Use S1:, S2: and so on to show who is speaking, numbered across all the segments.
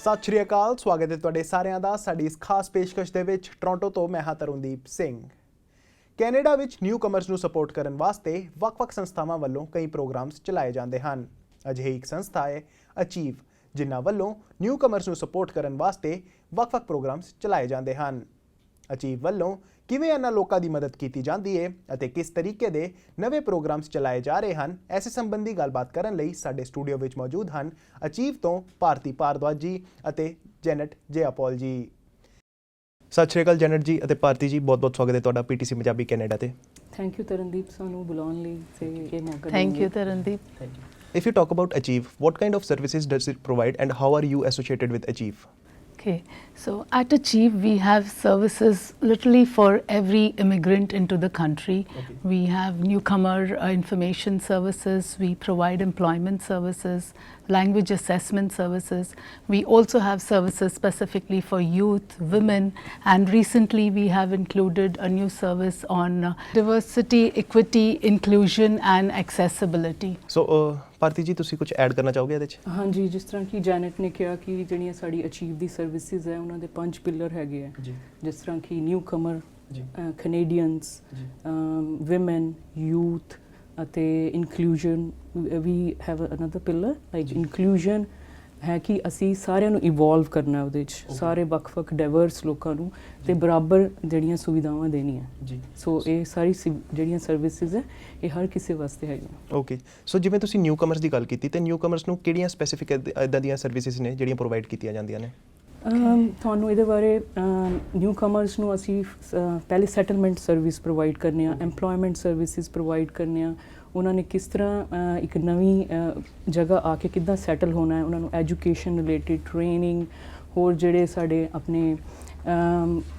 S1: ਸਤਿ ਸ਼੍ਰੀ ਅਕਾਲ, ਸਵਾਗਤ ਹੈ ਤੁਹਾਡੇ ਸਾਰਿਆਂ ਦਾ ਸਾਡੀ ਇਸ ਖਾਸ ਪੇਸ਼ਕਸ਼ ਦੇ ਵਿੱਚ। ਟੋਰਾਂਟੋ ਤੋਂ ਮੈਂ ਹਾਂ ਤਰੁਣਦੀਪ ਸਿੰਘ। ਕੈਨੇਡਾ ਵਿੱਚ ਨਿਊ ਕਮਰਸ ਨੂੰ ਸਪੋਰਟ ਕਰਨ ਵਾਸਤੇ ਵੱਖ-ਵੱਖ ਸੰਸਥਾਵਾਂ ਵੱਲੋਂ ਕਈ ਪ੍ਰੋਗਰਾਮਸ ਚਲਾਏ ਜਾਂਦੇ ਹਨ। ਅਜਿਹੀ ਇੱਕ ਸੰਸਥਾ ਹੈ ਅਚੀਵ, ਜਿਨ੍ਹਾਂ ਵੱਲੋਂ ਨਿਊ ਕਮਰਸ ਨੂੰ ਸਪੋਰਟ ਕਰਨ ਵਾਸਤੇ ਵੱਖ-ਵੱਖ ਪ੍ਰੋਗਰਾਮਸ ਚਲਾਏ ਜਾਂਦੇ ਹਨ। ਅਚੀਵ ਵੱਲੋਂ ਕਿਵੇਂ ਇਹਨਾਂ ਲੋਕਾਂ ਦੀ ਮਦਦ ਕੀਤੀ ਜਾਂਦੀ ਹੈ ਅਤੇ ਕਿਸ ਤਰੀਕੇ ਦੇ ਨਵੇਂ ਪ੍ਰੋਗਰਾਮਸ ਚਲਾਏ ਜਾ ਰਹੇ ਹਨ, ਐਸੇ ਸੰਬੰਧੀ ਗੱਲਬਾਤ ਕਰਨ ਲਈ ਸਾਡੇ ਸਟੂਡੀਓ ਵਿੱਚ ਮੌਜੂਦ ਹਨ ਅਚੀਵ ਤੋਂ ਭਾਰਤੀ ਭਾਰਦਵਾਜ ਜੀ ਅਤੇ ਜੈਨਟ ਜੇਆਪੋਲ ਜੀ। ਸਤਿ ਸ਼੍ਰੀ ਅਕਾਲ ਜੈਨਟ ਜੀ ਅਤੇ ਭਾਰਤੀ ਜੀ, ਬਹੁਤ ਬਹੁਤ ਸਵਾਗਤ ਹੈ ਤੁਹਾਡਾ ਪੀਟੀਸੀ ਪੰਜਾਬੀ ਕੈਨੇਡਾ ਤੇ।
S2: ਥੈਂਕ ਯੂ ਤਰਨਦੀਪ, ਸਾਨੂੰ ਬੁਲਾਉਣ ਲਈ ਤੇ ਇਹ ਮੌਕਾ।
S3: Thank you Tarandeep.
S1: If you talk about Achieve, what kind of services does it provide and how are you associated with Achieve?
S3: Okay, so at Achieve we have services literally for every immigrant into the country.
S1: Okay.
S3: We have newcomer information services, we provide employment services, language assessment services. We also have services specifically for youth, women, and recently we have included a new service on diversity, equity, inclusion and accessibility.
S1: So ਭਾਰਤੀ ਜੀ, ਤੁਸੀਂ ਕੁਝ add ਕਰਨਾ ਚਾਹੋਗੇ ਇਹਦੇ ਵਿੱਚ?
S2: ਹਾਂਜੀ, ਜਿਸ ਤਰ੍ਹਾਂ ਕਿ ਜੈਨਟ ਨੇ ਕਿਹਾ ਕਿ ਜਿਹੜੀਆਂ ਸਾਡੀ ਅਚੀਵ ਦੀ ਸਰਵਿਸਿਜ਼ ਹੈ ਉਹਨਾਂ ਦੇ 5 ਪਿਲਰ ਹੈਗੇ ਆ
S1: ਜੀ।
S2: ਜਿਸ ਤਰ੍ਹਾਂ ਕਿ ਨਿਊ ਕਮਰ,
S1: ਜੀ,
S2: ਕੈਨੇਡੀਅਨਸ, ਵਿਮਨ, ਯੂਥ ਅਤੇ inclusion. We have another pillar like inclusion ਹੈ ਕਿ ਅਸੀਂ ਸਾਰਿਆਂ ਨੂੰ ਇਵੋਲਵ ਕਰਨਾ ਉਹਦੇ 'ਚ, ਸਾਰੇ ਵੱਖ-ਵੱਖ ਡਾਇਵਰਸ ਲੋਕਾਂ ਨੂੰ ਤੇ ਬਰਾਬਰ ਜਿਹੜੀਆਂ ਸੁਵਿਧਾਵਾਂ ਦੇਣੀਆਂ ਜੀ। ਸੋ ਇਹ ਸਾਰੀ ਜਿਹੜੀਆਂ ਸਰਵਿਸਿਜ਼ ਹੈ ਇਹ ਹਰ ਕਿਸੇ ਵਾਸਤੇ ਹੈਗੀਆਂ।
S1: ਓਕੇ, ਸੋ ਜਿਵੇਂ ਤੁਸੀਂ ਨਿਊ ਕਮਰਸ ਦੀ ਗੱਲ ਕੀਤੀ ਤੇ ਨਿਊ ਕਮਰਸ ਨੂੰ ਕਿਹੜੀਆਂ ਸਪੈਸੀਫਿਕ ਇੱਦਾਂ ਦੀਆਂ ਸਰਵਿਸਿਜ਼ ਨੇ ਜਿਹੜੀਆਂ ਪ੍ਰੋਵਾਈਡ ਕੀਤੀਆਂ ਜਾਂਦੀਆਂ ਨੇ?
S2: ਤੁਹਾਨੂੰ ਇਹਦੇ ਬਾਰੇ ਨਿਊ ਕਮਰਸ ਨੂੰ ਅਸੀਂ ਪਹਿਲੇ ਸੈਟਲਮੈਂਟ ਸਰਵਿਸ ਪ੍ਰੋਵਾਈਡ ਕਰਨੇ ਆ, ਐਮਪਲੋਇਮੈਂਟ ਸਰਵਿਸਿਜ਼ ਪ੍ਰੋਵਾਈਡ ਕਰਨੇ ਆ। ਉਹਨਾਂ ਨੇ ਕਿਸ ਤਰ੍ਹਾਂ ਇੱਕ ਨਵੀਂ ਜਗ੍ਹਾ ਆ ਕੇ ਕਿੱਦਾਂ ਸੈਟਲ ਹੋਣਾ ਹੈ, ਉਹਨਾਂ ਨੂੰ ਐਜੂਕੇਸ਼ਨ ਰਿਲੇਟਿਡ ਟ੍ਰੇਨਿੰਗ, ਹੋਰ ਜਿਹੜੇ ਸਾਡੇ ਆਪਣੇ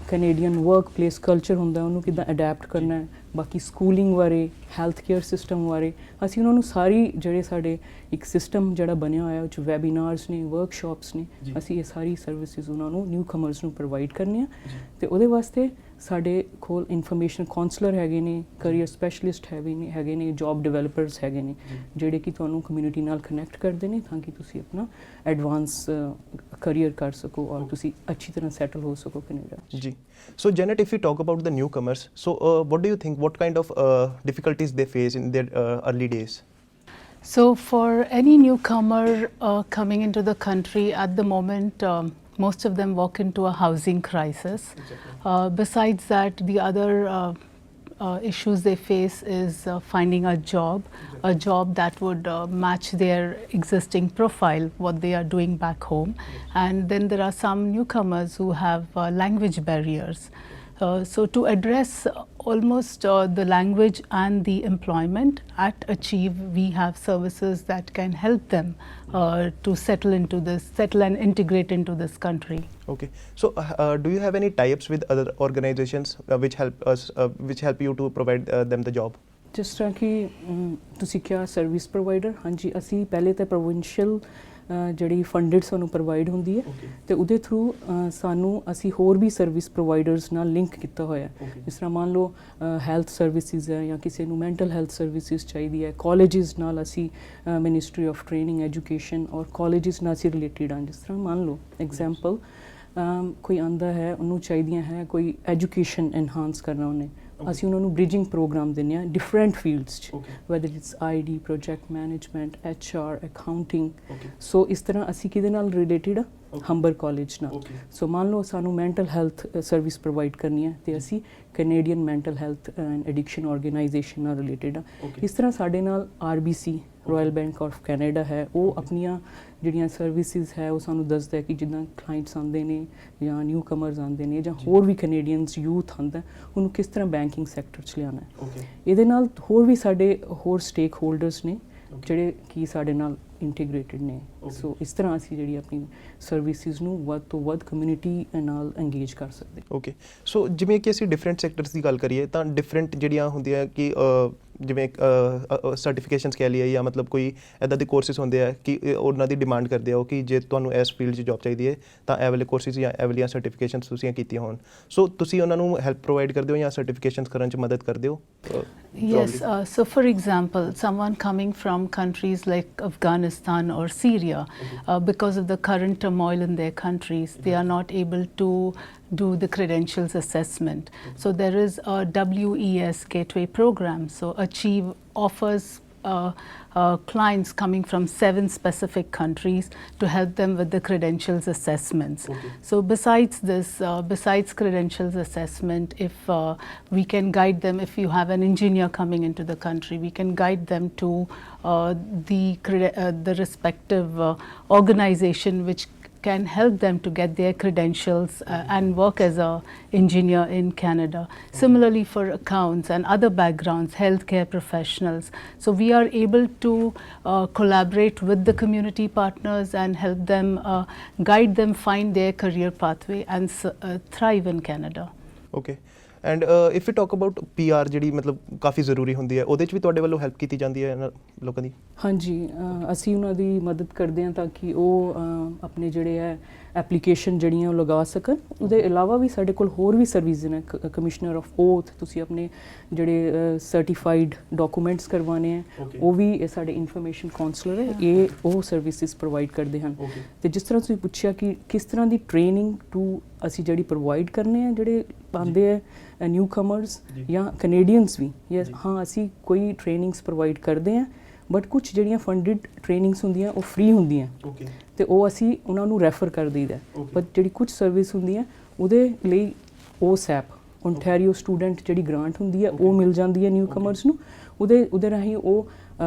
S2: ਕੈਨੇਡੀਅਨ ਵਰਕ ਪਲੇਸ ਕਲਚਰ ਹੁੰਦਾ ਉਹਨੂੰ ਕਿੱਦਾਂ ਅਡੈਪਟ ਕਰਨਾ ਹੈ, ਬਾਕੀ ਸਕੂਲਿੰਗ ਬਾਰੇ, ਹੈਲਥ ਕੇਅਰ ਸਿਸਟਮ ਬਾਰੇ ਅਸੀਂ ਉਹਨਾਂ ਨੂੰ ਸਾਰੀ ਜਿਹੜੇ ਸਾਡੇ ਇੱਕ ਸਿਸਟਮ ਜਿਹੜਾ ਬਣਿਆ ਹੋਇਆ ਉਹ 'ਚ ਵੈਬੀਨਾਰਸ ਨੇ, ਵਰਕਸ਼ਾਪਸ ਨੇ, ਅਸੀਂ ਇਹ ਸਾਰੀ ਸਰਵਿਸਿਜ਼ ਉਹਨਾਂ ਨੂੰ ਨਿਊ ਕਮਰਸ ਨੂੰ ਪ੍ਰੋਵਾਈਡ ਕਰਨੇ ਆ। ਅਤੇ ਉਹਦੇ ਵਾਸਤੇ ਸਾਡੇ ਕੋਲ ਇਨਫੋਰਮੇਸ਼ਨ ਕਾਉਂਸਲਰ ਹੈਗੇ ਨੇ, ਕਰੀਅਰ ਸਪੈਸ਼ਲਿਸਟ ਹੈਗੇ ਨੇ, ਜੋਬ ਡਿਵੈਲਪਰਸ ਹੈਗੇ ਨੇ ਜਿਹੜੇ ਕਿ ਤੁਹਾਨੂੰ ਕਮਿਊਨਿਟੀ ਨਾਲ ਕਨੈਕਟ ਕਰਦੇ ਨੇ ਤਾਂ ਕਿ ਤੁਸੀਂ ਆਪਣਾ ਐਡਵਾਂਸ ਕਰੀਅਰ ਕਰ ਸਕੋ ਔਰ ਤੁਸੀਂ ਅੱਛੀ ਤਰ੍ਹਾਂ ਸੈਟਲ ਹੋ ਸਕੋ ਕੈਨੇਡਾ ਜੀ।
S1: So Janet, if you talk about the newcomers, so what do you think, what kind of difficulties they face in their early days?
S3: So for any newcomer coming into the country at the moment, most of them walk into a housing crisis. Besides that, the other issues they face is finding a job that would match their existing profile, what they are doing back home. And then there are some newcomers who have language barriers. So to address almost the language and the employment at Achieve, we have services that can help them to settle and integrate into this country.
S1: Okay, so do you have any tie-ups with other organizations which help you to provide them the job?
S2: ਜਿਸ ਤਰ੍ਹਾਂ ਕਿ ਤੁਸੀਂ ਕਿਹਾ service provider, ਹਾਂਜੀ ਅਸੀਂ ਪਹਿਲੇ ਤਾਂ provincial ਜਿਹੜੀ ਫੰਡਡ ਸਾਨੂੰ ਪ੍ਰੋਵਾਈਡ ਹੁੰਦੀ ਹੈ ਅਤੇ ਉਹਦੇ ਥਰੂ ਅਸੀਂ ਹੋਰ ਵੀ ਸਰਵਿਸ ਪ੍ਰੋਵਾਈਡਰਸ ਨਾਲ ਲਿੰਕ ਕੀਤਾ ਹੋਇਆ। ਜਿਸ ਤਰ੍ਹਾਂ ਮੰਨ ਲਓ ਹੈਲਥ ਸਰਵਿਸਿਜ਼ ਹੈ ਜਾਂ ਕਿਸੇ ਨੂੰ ਮੈਂਟਲ ਹੈਲਥ ਸਰਵਿਸਿਜ਼ ਚਾਹੀਦੀ ਹੈ, ਕਾਲਜਿਸ ਨਾਲ ਅਸੀਂ ਮਿਨਿਸਟਰੀ ਆਫ ਟ੍ਰੇਨਿੰਗ ਐਜੂਕੇਸ਼ਨ ਔਰ ਕਾਲਜਿਸ ਨਾਲ ਅਸੀਂ ਰਿਲੇਟਿਡ ਹਾਂ। ਜਿਸ ਤਰ੍ਹਾਂ ਮੰਨ ਲਓ ਐਗਜ਼ਾਮਪਲ ਕੋਈ ਆਉਂਦਾ ਹੈ, ਉਹਨੂੰ ਚਾਹੀਦੀਆਂ ਹੈ ਕੋਈ ਐਜੂਕੇਸ਼ਨ ਐਨਹਾਂਸ ਕਰਨਾ ਉਹਨੇ, ਅਸੀਂ ਉਹਨਾਂ ਨੂੰ ਬ੍ਰਿਜਿੰਗ ਪ੍ਰੋਗਰਾਮ ਦਿੰਦੇ ਹਾਂ ਡਿਫਰੈਂਟ ਫੀਲਡਸ 'ਚ, whether it's ID, project management, HR, accounting. So ਇਸ ਤਰ੍ਹਾਂ ਅਸੀਂ ਕਿਹਦੇ ਨਾਲ ਰਿਲੇਟਿਡ ਆ? ਹੰਬਰ ਕਾਲਜ ਨਾਲ। ਸੋ ਮੰਨ ਲਓ ਸਾਨੂੰ ਮੈਂਟਲ ਹੈਲਥ ਸਰਵਿਸ ਪ੍ਰੋਵਾਈਡ ਕਰਨੀ ਹੈ ਅਤੇ ਅਸੀਂ Canadian mental health and addiction organisation ਨਾਲ ਰਿਲੇਟਿਡ ਆ। ਇਸ ਤਰ੍ਹਾਂ ਸਾਡੇ ਨਾਲ RBC, royal bank of Canada ਹੈ, ਉਹ ਆਪਣੀਆਂ ਜਿਹੜੀਆਂ ਸਰਵਿਸਿਜ਼ ਹੈ ਉਹ ਸਾਨੂੰ ਦੱਸਦਾ ਹੈ ਕਿ ਜਿੱਦਾਂ ਕਲਾਇੰਟਸ ਆਉਂਦੇ ਨੇ ਜਾਂ ਨਿਊ ਕਮਰਸ ਆਉਂਦੇ ਨੇ ਜਾਂ ਹੋਰ ਵੀ ਕੈਨੇਡੀਅਨਸ ਯੂਥ ਆਉਂਦਾ, ਉਹਨੂੰ ਕਿਸ ਤਰ੍ਹਾਂ ਬੈਂਕਿੰਗ ਸੈਕਟਰ 'ਚ ਲਿਆਉਣਾ ਹੈ। ਇਹਦੇ ਨਾਲ ਹੋਰ ਵੀ ਸਾਡੇ ਹੋਰ ਸਟੇਕ ਹੋਲਡਰਸ ਨੇ ਜਿਹੜੇ ਕਿ ਸਾਡੇ ਨਾਲ ਇੰਟੀਗ੍ਰੇਟਿਡ ਨੇ। ਸੋ ਇਸ ਤਰ੍ਹਾਂ ਅਸੀਂ ਜਿਹੜੀ ਆਪਣੀ ਸਰਵਿਸਿਜ਼ ਨੂੰ ਵੱਧ ਤੋਂ ਵੱਧ ਕਮਿਊਨਿਟੀ ਨਾਲ ਇੰਗੇਜ ਕਰ ਸਕਦੇ।
S1: ਓਕੇ, ਸੋ ਜਿਵੇਂ ਕਿ ਅਸੀਂ ਡਿਫਰੈਂਟ ਸੈਕਟਰਸ ਦੀ ਗੱਲ ਕਰੀਏ ਤਾਂ ਡਿਫਰੈਂਟ ਜਿਹੜੀਆਂ ਹੁੰਦੀਆਂ ਕਿ ਜਿਵੇਂ ਸਰਟੀਫਿਕੇਸ਼ਨਸ ਕਹਿ ਲਈਏ ਜਾਂ ਮਤਲਬ ਕੋਈ ਇੱਦਾਂ ਦੇ ਕੋਰਸਿਸ ਹੁੰਦੇ ਆ ਕਿ ਉਹਨਾਂ ਦੀ ਡਿਮਾਂਡ ਕਰਦੇ ਹੋ ਕਿ ਜੇ ਤੁਹਾਨੂੰ ਇਸ ਫੀਲਡ 'ਚ ਜੋਬ ਚਾਹੀਦੀ ਹੈ ਤਾਂ ਇਹ ਵਾਲੇ ਕੋਰਸਿਸ ਜਾਂ ਇਹ ਵਾਲੀਆਂ ਸਰਟੀਫਿਕੇਸ਼ਨਸ ਤੁਸੀਂ ਕੀਤੀਆਂ ਹੋਣ। ਸੋ ਤੁਸੀਂ ਉਹਨਾਂ ਨੂੰ ਹੈਲਪ ਪ੍ਰੋਵਾਈਡ ਕਰਦੇ ਹੋ ਜਾਂ ਸਰਟੀਫਿਕੇਸ਼ਨਸ ਕਰਨ 'ਚ ਮਦਦ ਕਰਦੇ ਹੋ?
S3: Yes, so for example, someone coming from countries like Afghanistan or Syria, because of the current turmoil in their countries, they are not able to do the credentials assessment. So there is a WES gateway program. So Achieve offers clients coming from 7 specific countries to help them with the credentials assessments. So besides this, besides credentials assessment, if we can guide them, if you have an engineer coming into the country, we can guide them to the respective organization which can help them to get their credentials and work as a engineer in Canada. Similarly for accounts and other backgrounds, healthcare professionals. So we are able to collaborate with the community partners and help them, guide them find their career pathway and thrive in Canada.
S1: Okay. And if you talk about PR ਜਿਹੜੀ ਮਤਲਬ ਕਾਫੀ ਜ਼ਰੂਰੀ ਹੁੰਦੀ ਹੈ, ਉਹਦੇ 'ਚ ਵੀ ਤੁਹਾਡੇ ਵੱਲੋਂ help ਕੀਤੀ ਜਾਂਦੀ ਹੈ ਇਹਨਾਂ ਲੋਕਾਂ ਦੀ?
S2: ਹਾਂਜੀ, ਅਸੀਂ ਉਹਨਾਂ ਦੀ ਮਦਦ ਕਰਦੇ ਹਾਂ ਤਾਂ ਕਿ ਉਹ ਆਪਣੇ ਜਿਹੜੇ ਹੈ ਐਪਲੀਕੇਸ਼ਨ ਜਿਹੜੀਆਂ ਉਹ ਲਗਾ ਸਕਣ। ਉਹਦੇ ਇਲਾਵਾ ਵੀ ਸਾਡੇ ਕੋਲ ਹੋਰ ਵੀ ਸਰਵਿਸ ਨੇ, ਕਮਿਸ਼ਨਰ ਆਫ ਓਥ, ਤੁਸੀਂ ਆਪਣੇ ਜਿਹੜੇ ਸਰਟੀਫਾਈਡ ਡਾਕੂਮੈਂਟਸ ਕਰਵਾਉਣੇ ਹੈ ਉਹ ਵੀ ਸਾਡੇ ਇਨਫੋਰਮੇਸ਼ਨ ਕਾਉਂਸਲਰ ਹੈ, ਇਹ ਉਹ ਸਰਵਿਸਿਜ਼ ਪ੍ਰੋਵਾਈਡ ਕਰਦੇ ਹਨ। ਅਤੇ ਜਿਸ ਤਰ੍ਹਾਂ ਤੁਸੀਂ ਪੁੱਛਿਆ ਕਿ ਕਿਸ ਤਰ੍ਹਾਂ ਦੀ ਟ੍ਰੇਨਿੰਗ ਟੂ ਅਸੀਂ ਜਿਹੜੀ ਪ੍ਰੋਵਾਈਡ ਕਰਨੇ ਆ ਜਿਹੜੇ ਆਉਂਦੇ ਹੈ ਨਿਊ ਕਮਰਸ ਜਾਂ ਕੈਨੇਡੀਅਨਸ ਵੀ, ਹਾਂ ਅਸੀਂ ਕੋਈ ਟ੍ਰੇਨਿੰਗਸ ਪ੍ਰੋਵਾਈਡ ਕਰਦੇ ਹਾਂ, ਬਟ ਕੁਛ ਜਿਹੜੀਆਂ ਫੰਡਡ ਟ੍ਰੇਨਿੰਗਸ ਹੁੰਦੀਆਂ ਉਹ ਫ੍ਰੀ ਹੁੰਦੀਆਂ ਅਤੇ ਉਹ ਅਸੀਂ ਉਹਨਾਂ ਨੂੰ ਰੈਫਰ ਕਰ ਦਈਦਾ। ਬਟ ਜਿਹੜੀ ਕੁਛ ਸਰਵਿਸ ਹੁੰਦੀਆਂ ਉਹਦੇ ਲਈ ਉਹ ਸੈਪ ਓਨਟਾਰੀਓ ਸਟੂਡੈਂਟ ਜਿਹੜੀ ਗ੍ਰਾਂਟ ਹੁੰਦੀ ਹੈ ਉਹ ਮਿਲ ਜਾਂਦੀ ਹੈ ਨਿਊ ਕਮਰਸ ਨੂੰ। ਉਹਦੇ ਰਾਹੀਂ ਉਹ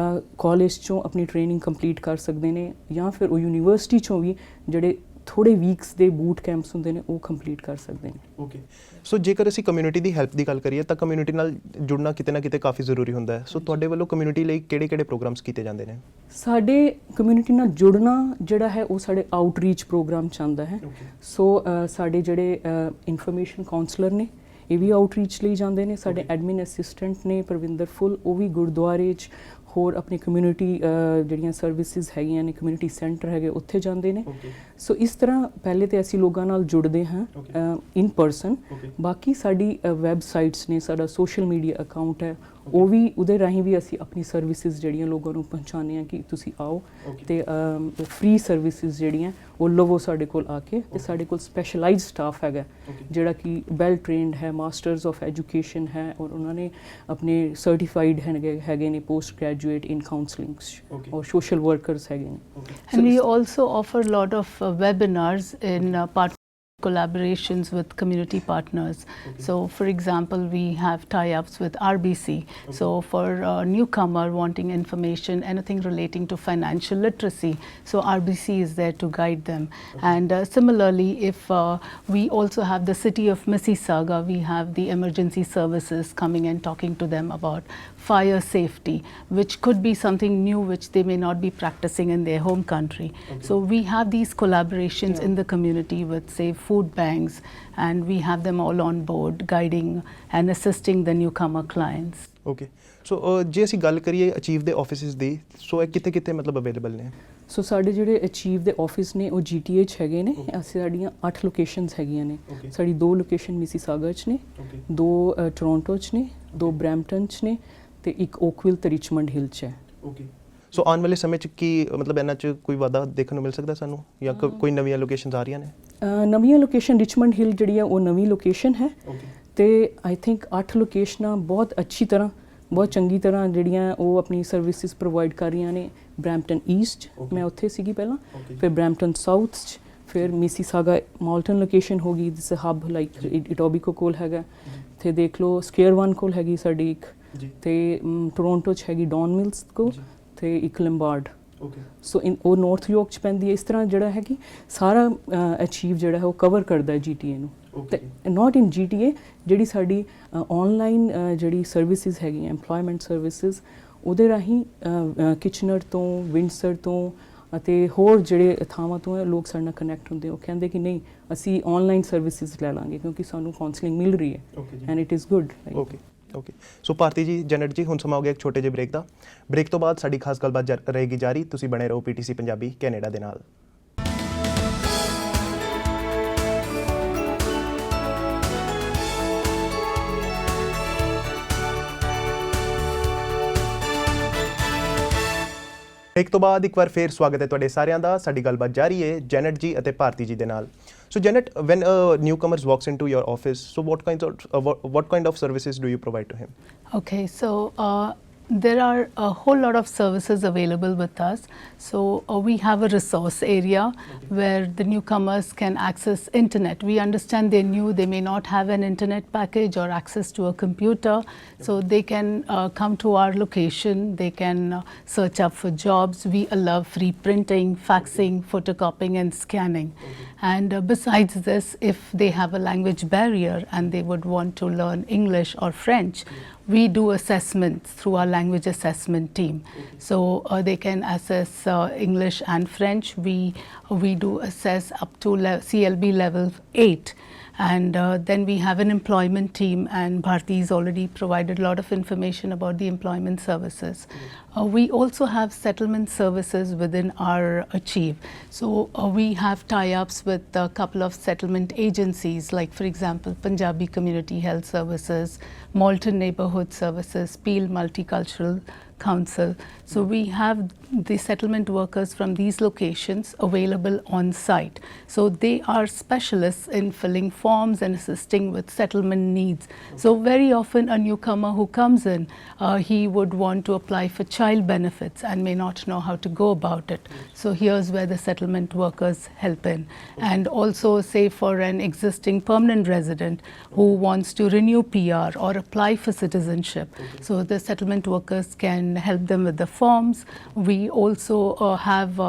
S2: ਕਾਲਜ 'ਚੋਂ ਆਪਣੀ ਟ੍ਰੇਨਿੰਗ ਕੰਪਲੀਟ ਕਰ ਸਕਦੇ ਨੇ, ਜਾਂ ਫਿਰ ਉਹ ਯੂਨੀਵਰਸਿਟੀ 'ਚੋਂ ਵੀ ਜਿਹੜੇ ਥੋੜ੍ਹੇ ਵੀਕਸ ਦੇ ਬੂਟ ਕੈਂਪਸ ਹੁੰਦੇ ਨੇ ਉਹ ਕੰਪਲੀਟ ਕਰ ਸਕਦੇ ਨੇ।
S1: ਓਕੇ, ਸੋ ਜੇਕਰ ਅਸੀਂ ਕਮਿਊਨਿਟੀ ਦੀ ਹੈਲਪ ਦੀ ਗੱਲ ਕਰੀਏ ਤਾਂ ਕਮਿਊਨਿਟੀ ਨਾਲ ਜੁੜਨਾ ਕਿਤੇ ਨਾ ਕਿਤੇ ਕਾਫੀ ਜ਼ਰੂਰੀ ਹੁੰਦਾ ਹੈ। ਸੋ ਤੁਹਾਡੇ ਵੱਲੋਂ ਕਮਿਊਨਿਟੀ ਲਈ ਕਿਹੜੇ ਪ੍ਰੋਗਰਾਮਸ ਕੀਤੇ ਜਾਂਦੇ ਨੇ? ਸਾਡੇ ਕਮਿਊਨਿਟੀ ਨਾਲ ਜੁੜਨਾ ਜਿਹੜਾ ਹੈ ਉਹ ਸਾਡੇ ਆਊਟਰੀਚ ਪ੍ਰੋਗਰਾਮ 'ਚ ਆਉਂਦਾ ਹੈ। ਸੋ ਸਾਡੇ ਜਿਹੜੇ ਇਨਫੋਰਮੇਸ਼ਨ ਕਾਉਂਸਲਰ ਨੇ ਇਹ ਵੀ ਆਊਟਰੀਚ ਲਈ ਜਾਂਦੇ ਨੇ, ਸਾਡੇ ਐਡਮਿਨ ਅਸਿਸਟੈਂਟ ਨੇ ਪਰਵਿੰਦਰ ਫੁੱਲ, ਉਹ ਵੀ ਗੁਰਦੁਆਰੇ 'ਚ ਹੋਰ ਆਪਣੀ ਕਮਿਊਨਿਟੀ ਜਿਹੜੀਆਂ ਸਰਵਿਸਿਜ਼ ਹੈਗੀਆਂ ਨੇ, ਕਮਿਊਨਿਟੀ ਸੈਂਟਰ ਹੈਗੇ ਉੱਥੇ ਜਾਂਦੇ ਨੇ। ਸੋ ਇਸ ਤਰ੍ਹਾਂ ਪਹਿਲੇ ਤਾਂ ਅਸੀਂ ਲੋਕਾਂ ਨਾਲ ਜੁੜਦੇ ਹਾਂ ਇਨ ਪਰਸਨ। ਬਾਕੀ ਸਾਡੀ ਵੈਬਸਾਈਟਸ ਨੇ, ਸਾਡਾ ਸੋਸ਼ਲ ਮੀਡੀਆ ਅਕਾਊਂਟ ਹੈ, ਉਹ ਵੀ ਉਹਦੇ ਰਾਹੀਂ ਵੀ ਅਸੀਂ ਆਪਣੀ ਸਰਵਿਸਿਜ਼ ਜਿਹੜੀਆਂ ਲੋਕਾਂ ਨੂੰ ਪਹੁੰਚਾਉਂਦੇ ਹਾਂ ਕਿ ਤੁਸੀਂ ਆਓ ਅਤੇ ਫ੍ਰੀ ਸਰਵਿਸਿਜ਼ ਜਿਹੜੀਆਂ ਉਹ ਲਵੋ ਸਾਡੇ ਕੋਲ ਆ ਕੇ। ਅਤੇ ਸਾਡੇ ਕੋਲ ਸਪੈਸ਼ਲਾਈਜ਼ਡ ਸਟਾਫ ਹੈਗਾ ਜਿਹੜਾ ਕਿ ਵੈਲ ਟ੍ਰੇਨਡ ਹੈ, ਮਾਸਟਰਸ ਆਫ ਐਜੂਕੇਸ਼ਨ ਹੈ, ਔਰ ਉਹਨਾਂ ਨੇ ਆਪਣੇ ਸਰਟੀਫਾਈਡ ਹੈਗੇ ਨੇ ਪੋਸਟ ਗ੍ਰੈਜੂਏਟ ਇਨ ਕਾਉਂਸਲਿੰਗ ਔਰ ਸੋਸ਼ਲ ਵਰਕਰਸ ਹੈਗੇ ਨੇ।
S3: And we also offer a lot of webinars in collaborations with community partners. So for example, we have tie-ups with RBC. So for a newcomer wanting information, anything relating to financial literacy, so RBC is there to guide them. And similarly, if we also have the city of Mississauga, we have the emergency services coming and talking to them about fire safety, which could be something new which they may not be practicing in their home country. So we have these collaborations in the community with, say, food banks, and we have them all on board guiding and assisting the newcomer clients.
S1: Okay, so ਜੇ ਅਸੀਂ ਗੱਲ ਕਰੀਏ achieve ਦੇ offices ਦੀ, ਸੋ ਇਹ ਕਿੱਥੇ ਮਤਲਬ available ਨੇ? ਸੋ ਸਾਡੇ ਜਿਹੜੇ ਅਚੀਵ ਦੇ ਆਫਿਸ ਨੇ ਉਹ GTA 'ਚ ਹੈਗੇ ਨੇ। ਅਸੀਂ ਸਾਡੀਆਂ 8 ਲੋਕੇਸ਼ਨਸ ਹੈਗੀਆਂ ਨੇ। ਸਾਡੀ 2 ਲੋਕੇਸ਼ਨ ਮਿਸੀਸਾਗਾ 'ਚ ਨੇ, 2 ਟੋਰਾਂਟੋ 'ਚ ਨੇ, 2 ਬਰੈਂਪਟਨ 'ਚ ਨੇ ਅਤੇ ਇੱਕ ਓਕਵਿਲ ਤੇ ਰਿਚਮੰਡ ਹਿਲ 'ਚ ਹੈ। ਓਕੇ, ਸੋ ਆਉਣ ਵਾਲੇ ਸਮੇਂ 'ਚ ਕੀ ਮਤਲਬ ਇਹਨਾਂ 'ਚ ਕੋਈ ਵਾਧਾ ਦੇਖਣ ਨੂੰ ਮਿਲ ਸਕਦਾ ਸਾਨੂੰ, ਜਾਂ ਕੋਈ ਨਵੀਆਂ ਲੋਕੇਸ਼ਨਸ ਆ ਰਹੀਆਂ ਨੇ? ਨਵੀਆਂ ਲੋਕੇਸ਼ਨ ਰਿਚਮੰਡ ਹਿਲ ਜਿਹੜੀ ਆ ਉਹ ਨਵੀਂ ਲੋਕੇਸ਼ਨ ਹੈ ਅਤੇ ਆਈ ਥਿੰਕ 8 ਲੋਕੇਸ਼ਨਾਂ ਬਹੁਤ ਅੱਛੀ ਤਰ੍ਹਾਂ, ਬਹੁਤ ਚੰਗੀ ਤਰ੍ਹਾਂ ਜਿਹੜੀਆਂ ਉਹ ਆਪਣੀ ਸਰਵਿਸਿਜ਼ ਪ੍ਰੋਵਾਈਡ ਕਰ ਰਹੀਆਂ ਨੇ। ਬਰੈਂਪਟਨ ਈਸਟ ਮੈਂ ਉੱਥੇ ਸੀਗੀ ਪਹਿਲਾਂ, ਫਿਰ ਬਰੈਂਪਟਨ ਸਾਊਥ 'ਚ, ਫਿਰ ਮਿਸੀਸਾਗਾ ਮਾਲਟਨ ਲੋਕੇਸ਼ਨ ਹੋ ਗਈ, ਜਿਸ ਹੱਬ ਲਾਈਕ ਇਟੋਬੀਕੋ ਕੋਲ ਹੈਗਾ, ਅਤੇ ਦੇਖ ਲਓ ਸਕੁਏਅਰ 1 ਕੋਲ ਹੈਗੀ ਸਾਡੀ ਇੱਕ, ਅਤੇ ਟੋਰੋਂਟੋ 'ਚ ਹੈਗੀ ਡੌਨ ਮਿਲਸ ਕੋਲ, ਅਤੇ ਇੱਕ ਲੰਬਾਰਡ। ਸੋ ਉਹ ਨਾਰਥ ਯੋਰਕ 'ਚ ਪੈਂਦੀ ਹੈ। ਇਸ ਤਰ੍ਹਾਂ ਜਿਹੜਾ ਹੈ ਕਿ ਸਾਰਾ ਅਚੀਵ ਜਿਹੜਾ ਹੈ ਉਹ ਕਵਰ ਕਰਦਾ ਹੈ GTA ਨੂੰ। ਅਤੇ ਨਾਟ ਇਨ GTA, ਜਿਹੜੀ ਸਾਡੀ ਔਨਲਾਈਨ ਜਿਹੜੀ ਸਰਵਿਸਿਜ਼ ਹੈਗੀਆਂ ਐਮਪਲੋਇਮੈਂਟ ਸਰਵਿਸਿਜ਼, ਉਹਦੇ ਰਾਹੀਂ ਕਿਚਨਰ ਤੋਂ, ਵਿੰਡਸਰ ਤੋਂ ਅਤੇ ਹੋਰ ਜਿਹੜੇ ਥਾਵਾਂ ਤੋਂ ਲੋਕ ਸਾਡੇ ਨਾਲ ਕਨੈਕਟ ਹੁੰਦੇ, ਉਹ ਕਹਿੰਦੇ ਕਿ ਨਹੀਂ ਅਸੀਂ ਔਨਲਾਈਨ ਸਰਵਿਸਿਜ਼ ਲੈ ਲਾਂਗੇ ਕਿਉਂਕਿ ਸਾਨੂੰ ਕਾਉਂਸਲਿੰਗ ਮਿਲ ਰਹੀ ਹੈ and it is good. Okay, so Bharti ji, ਜਨਰਲ ਜੀ, ਹੁਣ ਸਮਾਂ ਹੋ ਗਿਆ ਇੱਕ ਛੋਟੇ ਜਿਹੇ ਬ੍ਰੇਕ ਦਾ। ਬ੍ਰੇਕ ਤੋਂ ਬਾਅਦ ਸਾਡੀ ਖਾਸ ਗੱਲਬਾਤ ਰਹੇਗੀ ਜਾਰੀ। ਤੁਸੀਂ ਬਣੇ ਰਹੋ PTC ਪੰਜਾਬੀ ਕੈਨੇਡਾ ਦੇ ਨਾਲ। ਬ੍ਰੇਕ ਤੋਂ ਬਾਅਦ ਇੱਕ ਵਾਰ ਫੇਰ ਸਵਾਗਤ ਹੈ ਤੁਹਾਡੇ ਸਾਰਿਆਂ ਦਾ। ਸਾਡੀ ਗੱਲਬਾਤ ਜਾਰੀ ਹੈ ਜੈਨਟ ਜੀ ਅਤੇ ਭਾਰਤੀ ਜੀ ਦੇ ਨਾਲ। So Janet, when a newcomer walks into your office, so what kind of services do you provide to him?
S3: Okay, so there are a whole lot of services available with us. So we have a resource area where the newcomers can access internet. We understand they're new, they may not have an internet package or access to a computer. So they can come to our location, they can search up for jobs. We allow free printing, faxing, photocopying and scanning. And besides this, if they have a language barrier and they would want to learn English or French, we do assessments through our language assessment team. So they can assess English and French. We do assess up to CLB level 8. And then we have an employment team, and Bharti's already provided a lot of information about the employment services. We also have settlement services within our Achieve. So we have tie-ups with a couple of settlement agencies, like for example Punjabi Community Health Services, Malton Neighbourhood Services, Peel Multicultural Council. So we have the settlement workers from these locations available on site. So they are specialists in filling forms and assisting with settlement needs. So very often a newcomer who comes in, he would want to apply for child benefits and may not know how to go about it. So here's where the settlement workers help in. And also say for an existing permanent resident who wants to renew PR or apply for citizenship. So the settlement workers can help them with the forms. We also have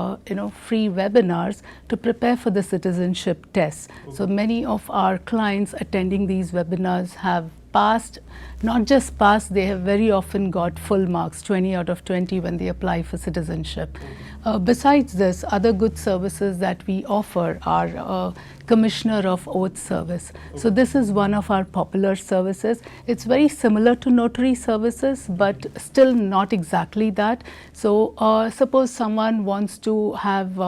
S3: free webinars to prepare for the citizenship tests. So many of our clients attending these webinars have passed, not just passed, they have very often got full marks, 20 out of 20 when they apply for citizenship. Besides this, other good services that we offer are Commissioner of Oath service. So this is one of our popular services. It's very similar to notary services, but still not exactly that. So suppose someone wants to have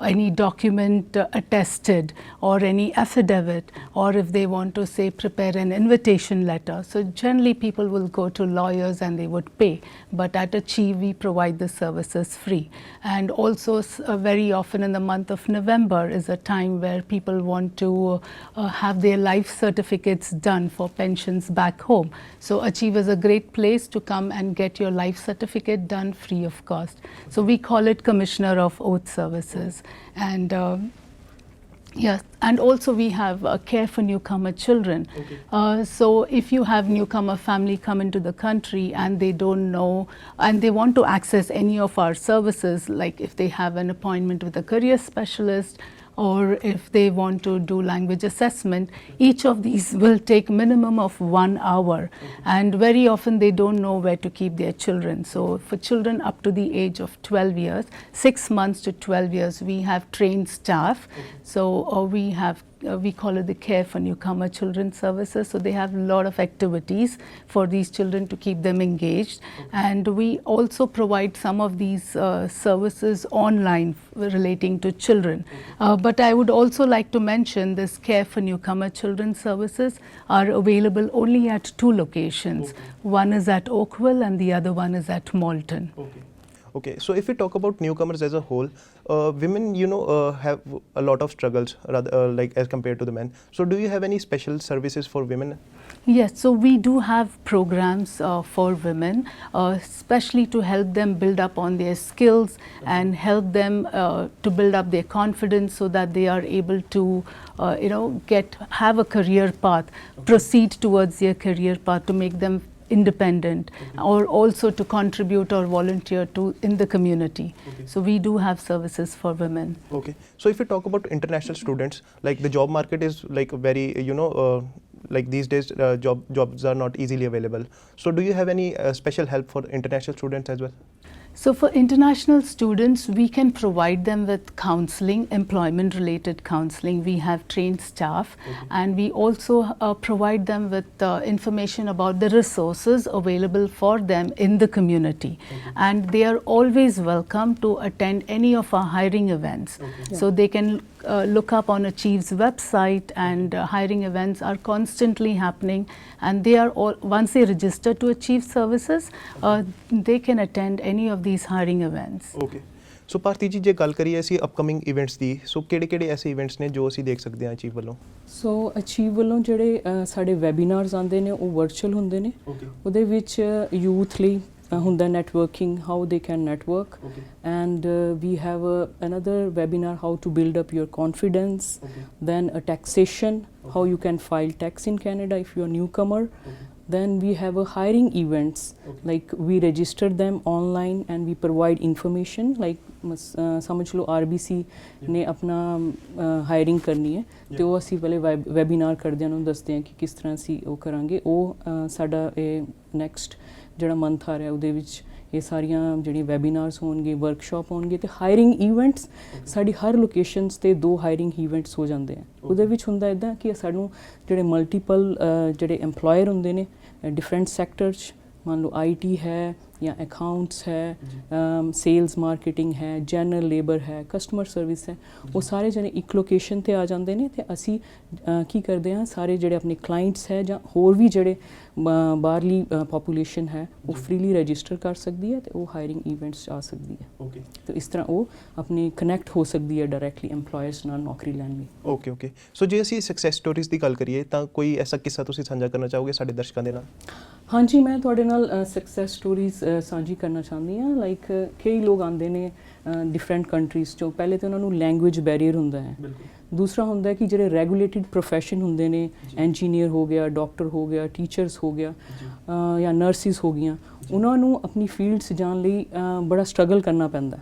S3: any document attested or any affidavit, or if they want to say prepare an invitation letter. So generally people will go to lawyers and they would pay, but at Achieve we provide the services free. And also very often in the month of November is a time where people want to have their life certificates done for pensions back home. So Achieve is a great place to come and get your life certificate done free of cost. So we call it Commissioner of Oath services. And yes, and also we have care for newcomer children. So if you have newcomer family come into the country and they don't know and they want to access any of our services, like if they have an appointment with a career specialist or if they want to do language assessment, each of these will take minimum of 1 hour. And very often they don't know where to keep their children. So for children up to the age of 12 years, 6 months to 12 years, we have trained staff. So we have we call it the Care for Newcomer Children Services. So they have a lot of activities for these children to keep them engaged. And we also provide some of these services online relating to children. But I would also like to mention this Care for Newcomer Children Services are available only at 2 locations. One is at Oakville and the other one is at Malton.
S1: Okay, so if we talk about newcomers as a whole, women, have a lot of struggles, rather like as compared to the men. So do you have any special services for women?
S3: Yes, so we do have programs for women, especially to help them build up on their skills and help them to build up their confidence so that they are able to, have a career path, proceed towards their career path to make them independent, or also to contribute or volunteer to in the community. So we do have services for women.
S1: Okay, so if we talk about international students, like the job market is like very, like these days jobs are not easily available. So do you have any special help for international students as well?
S3: So for international students, we can provide them with counseling, employment related counseling. We have trained staff, and we also provide them with information about the resources available for them in the community. And they are always welcome to attend any of our hiring events. So they can look up on Achieve's website, and hiring events are constantly happening, and they are all, once they register to Achieve services, they can attend any of these hiring events.
S1: Okay. ਸੋ ਭਾਰਤੀ ਜੀ ਜੇ ਗੱਲ ਕਰੀਏ ਅਸੀਂ upcoming events ਦੀ, ਸੋ ਕਿਹੜੇ ਐਸੇ events ਨੇ ਜੋ ਅਸੀਂ ਦੇਖ ਸਕਦੇ ਹਾਂ ਅਚੀਵ ਵੱਲੋਂ?
S2: ਸੋ ਅਚੀਵ ਵੱਲੋਂ ਜਿਹੜੇ ਸਾਡੇ ਵੈਬੀਨਾਰਸ ਆਉਂਦੇ ਨੇ ਉਹ ਵਰਚੁਅਲ ਹੁੰਦੇ ਨੇ। ਉਹਦੇ ਵਿੱਚ ਯੂਥ ਲਈ ਹੁੰਦਾ networking, how they can network, and we have another webinar how to build up your confidence, then a taxation, how you can file tax in Canada if you are newcomer. Then we have a hiring events, like we register them online and we provide information, like ਸਮਝ ਲਓ RBC ਨੇ ਆਪਣਾ hiring ਕਰਨੀ ਹੈ ਤੇ ਉਹ ਅਸੀਂ ਪਹਿਲੇ ਵੈਬੀਨਾਰ ਕਰਦੇ ਹਾਂ, ਉਹਨੂੰ ਦੱਸਦੇ ਹਾਂ ਕਿ ਕਿਸ ਤਰ੍ਹਾਂ ਅਸੀਂ ਉਹ ਕਰਾਂਗੇ। ਉਹ ਸਾਡਾ ਇਹ ਨੈਕਸਟ ਜਿਹੜਾ ਮੰਥ ਆ ਰਿਹਾ ਉਹਦੇ ਵਿੱਚ ਇਹ ਸਾਰੀਆਂ ਜਿਹੜੀਆਂ ਵੈਬੀਨਾਰਸ ਹੋਣਗੇ, ਵਰਕਸ਼ਾਪ ਹੋਣਗੇ, ਤੇ ਹਾਇਰਿੰਗ ਈਵੈਂਟਸ ਸਾਡੀ ਹਰ ਲੋਕੇਸ਼ਨਸ 'ਤੇ 2 ਹਾਇਰਿੰਗ ਈਵੈਂਟਸ ਹੋ ਜਾਂਦੇ ਆ। ਉਹਦੇ ਵਿੱਚ ਹੁੰਦਾ ਇੱਦਾਂ ਕਿ ਸਾਨੂੰ ਜਿਹੜੇ ਮਲਟੀਪਲ ਜਿਹੜੇ ਐਮਪਲੋਇਰ ਹੁੰਦੇ ਨੇ ਡਿਫਰੈਂਟ ਸੈਕਟਰ 'ਚ, ਮੰਨ ਲਓ IT ਹੈ ਜਾਂ ਅਕਾਊਂਟਸ ਹੈ, ਸੇਲਸ ਮਾਰਕੀਟਿੰਗ ਹੈ, ਜਨਰਲ ਲੇਬਰ ਹੈ, ਕਸਟਮਰ ਸਰਵਿਸ ਹੈ, ਉਹ ਸਾਰੇ ਜਣੇ ਇੱਕ ਲੋਕੇਸ਼ਨ 'ਤੇ ਆ ਜਾਂਦੇ ਨੇ ਤੇ ਅਸੀਂ ਕੀ ਕਰਦੇ ਹਾਂ, ਸਾਰੇ ਜਿਹੜੇ ਆਪਣੇ ਕਲਾਇੰਟਸ ਹੈ ਜਾਂ ਹੋਰ ਵੀ ਜਿਹੜੇ ਬਾਹਰਲੀ ਪਾਪੂਲੇਸ਼ਨ ਹੈ ਉਹ ਫ੍ਰੀਲੀ ਰਜਿਸਟਰ ਕਰ ਸਕਦੀ ਹੈ ਤੇ ਉਹ ਹਾਇਰਿੰਗ ਈਵੈਂਟਸ 'ਚ ਆ ਸਕਦੀ ਹੈ। ਤੇ ਇਸ ਤਰ੍ਹਾਂ ਉਹ ਆਪਣੀ ਕਨੈਕਟ ਹੋ ਸਕਦੀ ਹੈ ਡਾਇਰੈਕਟਲੀ ਐਮਪਲੋਇਰਸ ਨਾਲ ਨੌਕਰੀ ਲੈਣ ਲਈ।
S1: ਓਕੇ। ਸੋ ਜੇ ਅਸੀਂ ਸਕਸੈਸ ਸਟੋਰੀਜ਼ ਦੀ ਗੱਲ ਕਰੀਏ ਤਾਂ ਕੋਈ ਐਸਾ ਕਿੱਸਾ ਤੁਸੀਂ ਸਾਂਝਾ ਕਰਨਾ ਚਾਹੋਗੇ ਸਾਡੇ ਦਰਸ਼ਕਾਂ ਦੇ ਨਾਲ?
S2: ਹਾਂਜੀ, ਮੈਂ ਤੁਹਾਡੇ ਨਾਲ ਸਕਸੈਸ ਸਟੋਰੀਜ਼ ਸਾਂਝੀ ਕਰਨਾ ਚਾਹੁੰਦੀ ਹਾਂ। ਲਾਈਕ ਕਈ ਲੋਕ ਆਉਂਦੇ ਨੇ ਡਿਫਰੈਂਟ ਕੰਟਰੀਜ਼ 'ਚੋਂ। ਪਹਿਲੇ ਤਾਂ ਉਹਨਾਂ ਨੂੰ ਲੈਂਗੁਏਜ ਬੈਰੀਅਰ ਹੁੰਦਾ ਹੈ, ਦੂਸਰਾ ਹੁੰਦਾ ਕਿ ਜਿਹੜੇ ਰੈਗੂਲੇਟਿਡ ਪ੍ਰੋਫੈਸ਼ਨ ਹੁੰਦੇ ਨੇ, ਇੰਜੀਨੀਅਰ ਹੋ ਗਿਆ, ਡਾਕਟਰ ਹੋ ਗਿਆ, ਟੀਚਰਸ ਹੋ ਗਿਆ ਜਾਂ ਨਰਸਿਸ ਹੋ ਗਈਆਂ, ਉਹਨਾਂ ਨੂੰ ਆਪਣੀ ਫੀਲਡ 'ਚ ਜਾਣ ਲਈ ਬੜਾ ਸਟਰਗਲ ਕਰਨਾ ਪੈਂਦਾ।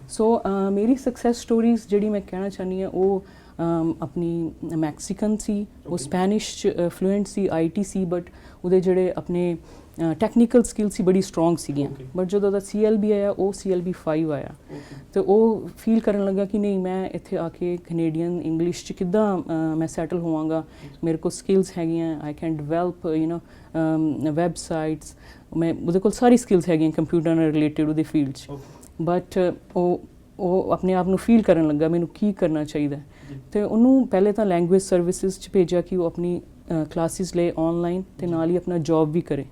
S2: ਸੋ ਮੇਰੀ ਸਕਸੈਸ ਸਟੋਰੀਜ਼ ਜਿਹੜੀ ਮੈਂ ਕਹਿਣਾ ਚਾਹੁੰਦੀ ਹਾਂ ਉਹ ਆਪਣੀ ਮੈਕਸੀਕਨ ਸੀ, ਉਹ ਸਪੈਨਿਸ਼ 'ਚ fluent C, IT C, but ਉਹਦੇ ਜਿਹੜੇ ਆਪਣੇ ਟੈਕਨੀਕਲ ਸਕਿੱਲ ਸੀ ਬੜੀ ਸਟਰੋਂਗ ਸੀਗੀਆਂ। ਬਟ ਜਦੋਂ ਦਾ CLB ਆਇਆ ਉਹ CLB 5 ਆਇਆ ਤੇ ਉਹ ਫੀਲ ਕਰਨ ਲੱਗਾ ਕਿ ਨਹੀਂ, ਮੈਂ ਇੱਥੇ ਆ ਕੇ ਕੈਨੇਡੀਅਨ ਇੰਗਲਿਸ਼ 'ਚ ਕਿੱਦਾਂ ਮੈਂ ਸੈਟਲ ਹੋਵਾਂਗਾ, ਮੇਰੇ ਕੋਲ ਸਕਿੱਲਸ ਹੈਗੀਆਂ, ਆਈ ਕੈਨ ਡਿਵੈਲਪ ਵੈਬਸਾਈਟਸ, ਮੈਂ ਉਹਦੇ ਕੋਲ ਸਾਰੀ ਸਕਿੱਲਸ ਹੈਗੀਆਂ ਕੰਪਿਊਟਰ ਨਾਲ ਰਿਲੇਟਿਡ ਉਹਦੇ ਫੀਲਡ 'ਚ। ਬਟ ਉਹ ਆਪਣੇ ਆਪ ਨੂੰ ਫੀਲ ਕਰਨ ਲੱਗਾ ਮੈਨੂੰ ਕੀ ਕਰਨਾ ਚਾਹੀਦਾ, ਤੇ ਉਹਨੂੰ ਪਹਿਲੇ ਤਾਂ ਲੈਂਗੁਏਜ ਸਰਵਿਸਿਜ਼ 'ਚ ਭੇਜਿਆ ਕਿ ਉਹ ਆਪਣੀ ਕਲਾਸਿਸ ਲਏ ਆਨਲਾਈਨ ਤੇ ਨਾਲ ਹੀ ਆਪਣਾ ਜੌਬ ਵੀ ਕਰੇ।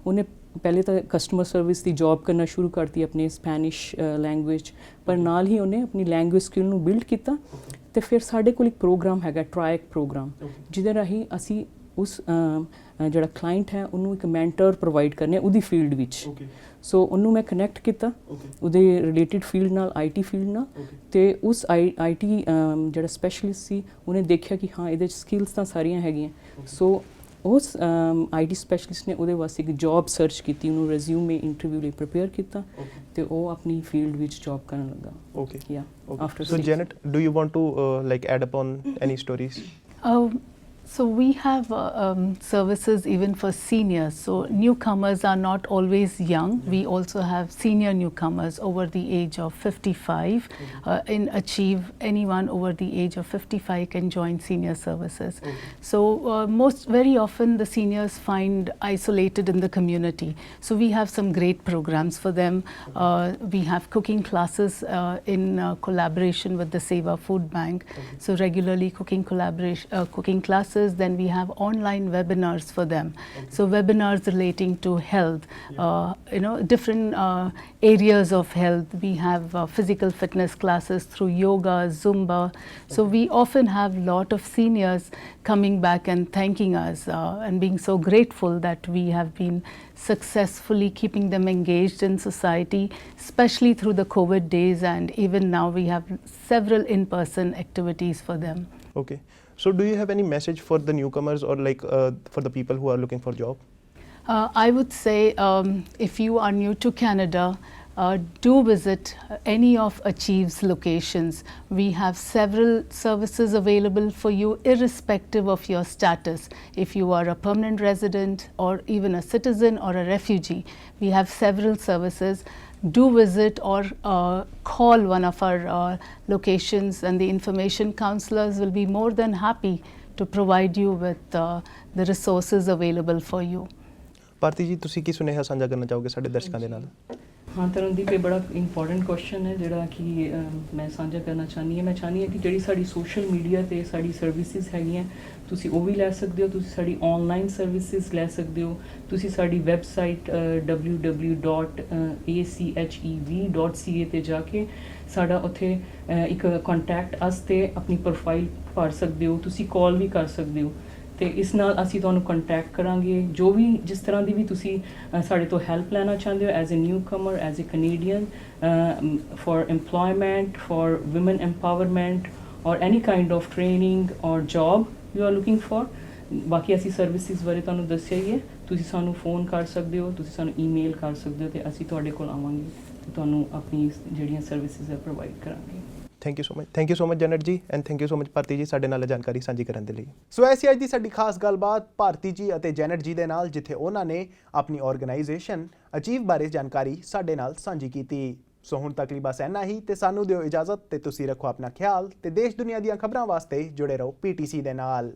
S2: ਉਹਨੇ ਪਹਿਲੇ ਤਾਂ ਕਸਟਮਰ ਸਰਵਿਸ ਦੀ ਜੌਬ ਕਰਨਾ ਸ਼ੁਰੂ ਕਰਤੀ ਆਪਣੇ ਸਪੈਨਿਸ਼ ਲੈਂਗੁਏਜ, ਪਰ ਨਾਲ ਹੀ ਉਹਨੇ ਆਪਣੀ ਲੈਂਗੁਏਜ ਸਕਿੱਲ ਨੂੰ ਬਿਲਡ ਕੀਤਾ। ਤੇ ਫਿਰ ਸਾਡੇ ਕੋਲ ਇੱਕ ਪ੍ਰੋਗਰਾਮ ਹੈਗਾ, ਟਰਾਇਕ ਪ੍ਰੋਗਰਾਮ, ਜਿਹਦੇ ਰਾਹੀਂ ਅਸੀਂ ਉਸ ਜਿਹੜਾ ਕਲਾਇੰਟ ਹੈ ਉਹਨੂੰ ਇੱਕ ਮੈਂਟਰ ਪ੍ਰੋਵਾਈਡ ਕਰਨੇ ਉਹਦੀ ਫੀਲਡ ਵਿੱਚ। ਸੋ ਉਹਨੂੰ ਮੈਂ ਕਨੈਕਟ ਕੀਤਾ ਉਹਦੇ ਰਿਲੇਟਿਡ ਫੀਲਡ ਨਾਲ, IT ਫੀਲਡ ਨਾਲ, ਤੇ ਉਸ IT ਜਿਹੜਾ ਸਪੈਸ਼ਲਿਸਟ ਸੀ ਉਹਨੇ ਦੇਖਿਆ ਕਿ ਹਾਂ ਇਹਦੇ 'ਚ ਸਕਿੱਲਸ ਤਾਂ ਸਾਰੀਆਂ ਹੈਗੀਆਂ। ਸੋ ਉਸ IT ਸਪੈਸ਼ਲਿਸਟ ਨੇ ਉਹਦੇ ਵਾਸਤੇ ਇੱਕ ਜੌਬ ਸਰਚ ਕੀਤੀ, ਉਹਨੂੰ ਰੈਜ਼ਿਊਮੇ ਇੰਟਰਵਿਊ ਲਈ ਪ੍ਰਿਪੇਅਰ ਕੀਤਾ ਤੇ ਉਹ ਆਪਣੀ ਫੀਲਡ ਵਿੱਚ ਜੌਬ ਕਰਨ ਲੱਗਾ।
S1: So Janet, do you want to add upon any stories?
S3: So we have services even for seniors. So newcomers are not always young. We also have senior newcomers over the age of 55. In Achieve, anyone over the age of 55 can join senior services. So very often the seniors find isolated in the community. So we have some great programs for them. We have cooking classes in collaboration with the Seva Food Bank. So regularly cooking classes. Then we have online webinars for them. So webinars relating to health, different areas of health. We have physical fitness classes through yoga, Zumba. So we often have a lot of seniors coming back and thanking us and being so grateful that we have been successfully keeping them engaged in society, especially through the COVID days, and even now we have several in-person activities for them.
S1: Okay. So do you have any message for the newcomers or for the people who are looking for job?
S3: I would say if you are new to Canada, do visit any of Achieve's locations. We have several services available for you irrespective of your status. If you are a permanent resident or even a citizen or a refugee, we have several services. Do visit or call one of our locations, and the information counselors will be more than happy to provide you with the resources available for you.
S1: ਭਾਰਤੀ ਜੀ, ਤੁਸੀਂ ਕੀ ਸੁਨੇਹਾ ਸਾਂਝਾ ਕਰਨਾ ਚਾਹੋਗੇ ਸਾਡੇ ਦਰਸ਼ਕਾਂ ਦੇ ਨਾਲ?
S2: हाँ तरनदीप, ये बड़ा इंपॉर्टेंट क्वेश्चन है जिहड़ा कि मैं साझा करना चाहनी है। मैं चाहनी है कि जिहड़ी साडी सोशल मीडिया ते साडी सर्विसिज हैगियां तुसी वो भी लै सकदे हो, तुसी साडी ऑनलाइन सर्विसिज लै सकदे हो, तुसी साडी वैबसाइट www.achev.ca ते जाके साडा उत्थे एक कॉन्टैक्ट अस ते अपनी प्रोफाइल भर सकदे हो, तुसी कॉल भी कर सकदे हो ਤੇ ਇਸ ਨਾਲ ਅਸੀਂ ਤੁਹਾਨੂੰ ਕੰਟੈਕਟ ਕਰਾਂਗੇ। ਜੋ ਵੀ ਜਿਸ ਤਰ੍ਹਾਂ ਦੀ ਵੀ ਤੁਸੀਂ ਸਾਡੇ ਤੋਂ ਹੈਲਪ ਲੈਣਾ ਚਾਹੁੰਦੇ ਹੋ as a newcomer, as a Canadian, for employment, for women empowerment or any kind of training or job you are looking for. ਬਾਕੀ ਅਸੀਂ ਸਰਵਿਸਿਜ਼ ਬਾਰੇ ਤੁਹਾਨੂੰ ਦੱਸਿਆ ਹੀ ਹੈ। ਤੁਸੀਂ ਸਾਨੂੰ ਫੋਨ ਕਰ ਸਕਦੇ ਹੋ, ਤੁਸੀਂ ਸਾਨੂੰ ਈਮੇਲ ਕਰ ਸਕਦੇ ਹੋ ਤੇ ਅਸੀਂ ਤੁਹਾਡੇ ਕੋਲ ਆਵਾਂਗੇ ਤੇ ਤੁਹਾਨੂੰ ਆਪਣੀ ਜਿਹੜੀਆਂ ਸਰਵਿਸਿਜ਼ ਹੈ ਪ੍ਰੋਵਾਈਡ ਕਰਾਂਗੇ।
S1: ਥੈਂਕ ਯੂ ਸੋ ਮਚ ਜਨਟ ji and thank you so much Bharti ji ਸਾਡੇ ਨਾਲ ਜਾਣਕਾਰੀ ਸਾਂਝੀ ਕਰਨ ਦੇ ਲਈ। ਸੋ ਐਸੀ ਅੱਜ ਦੀ ਸਾਡੀ ਖਾਸ ਗੱਲਬਾਤ ਭਾਰਤੀ ਜੀ ਅਤੇ ਜਨਟ ਜੀ ਦੇ ਨਾਲ, ਜਿੱਥੇ ਉਹਨਾਂ ਨੇ ਆਪਣੀ ਆਰਗੇਨਾਈਜੇਸ਼ਨ ਅਚੀਵ ਬਾਰੇ ਜਾਣਕਾਰੀ ਸਾਡੇ ਨਾਲ ਸਾਂਝੀ ਕੀਤੀ। ਸੋ ਹੁਣ ਤੱਕ ਲਈ ਬਸ ਇੰਨਾ ਹੀ ਤੇ ਸਾਨੂੰ ਦਿਓ ਇਜਾਜ਼ਤ ਤੇ ਤੁਸੀਂ ਰੱਖੋ ਆਪਣਾ ਖਿਆਲ ਤੇ ਦੇਸ਼ ਦੁਨੀਆ ਦੀਆਂ ਖਬਰਾਂ ਵਾਸਤੇ ਜੁੜੇ ਰਹੋ PTC ਦੇ ਨਾਲ।